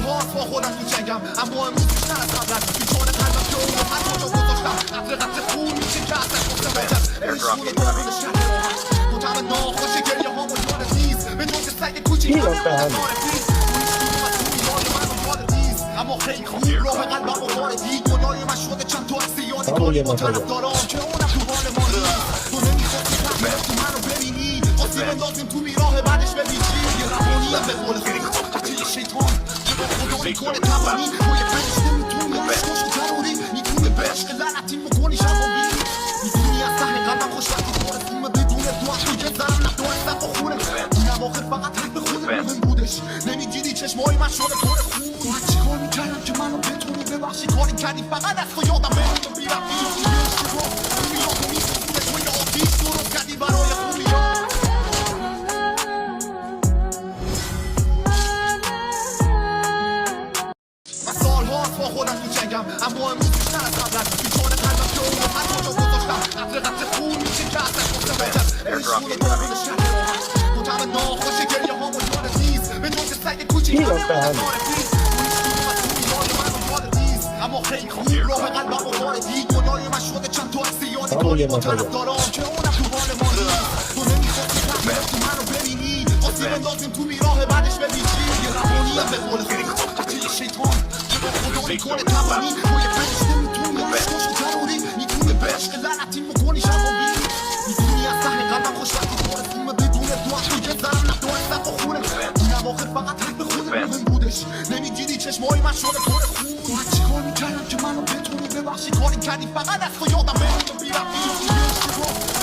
سالهاست با خودم تو جنگم اما امروز بیشتر از قبل است بیچاره قلبم که اونو هر کجا گذاشتم قطره قطره خون میشه که اصلا گفتم بجم عشقون و دارون شهر راحت مطمع ناخوش گریه ها مجال نیست به جز سگ کوچیک اما خیلی خوب راه قلبم و واردی گناه من شده چند تا اکسیان کاری با طرف دارم که اونم تو حال ما نیست تو نمیخواستی تحمل تو منو ببینی آسی بندازیم تو میراه بعدش ببیچی یه روانی هم به قول خود قتیل شیطان که با خدا میکنه توانی با یه فرشته میتونی عشقش و ضروری میتونه به عشق لعنتی میکنی شبابی میتونی از ته قلبم خوشبختی تارسیمه بدون دو از توی زرم ندارستم با خونه این اواخر فقط حق به خود مهم بودش نمیگیری چشمای من شده پر خون تو هر چی کار میکردم که منو بتونی ببخشی کاری کردی فقط از تو یادم بهت و بیرفتی توی یادو میسونه توی آتیش درست کردی برای خوبی من سالهاست با خودم تو جنگم اما امروز بیشتر از قبل است بیچاره قلبم که اونو هر کجا گذاشتم قطره قطره خون میشه که اصلا گفتم بجم عشقون و دارون شهر راحت مطمع ناخوش گریه ها مجال نیست به جز سگ کوچیک اما خیلی خوب راه قلبم و واردی گناه من شده چند تا اکسیان کاری با طرف دارم که اونم تو حال ما نیست تو نمیخواستی تحمل تو منو ببینی آسی بندازیم تو میراه بعدش ببیچی یه روانی هم به قول خود قتیل شیطان که با خدا میکنه توانی با یه فرشته میتونی عشقش و ضروری میتونه به عشق لعنتی میکنی شبابی میتونی از ته قلبم خوشبختی تارسیمه بدون دو از توی زرم ندارستم با خونه این اواخر فقط حق به خود مهم بودش نمیگیری چشمای من شده پر خون تو هر چی کار میکردم که منو بتونی ببخشی کاری کردی فقط از تو یادم بهت و بیرفتی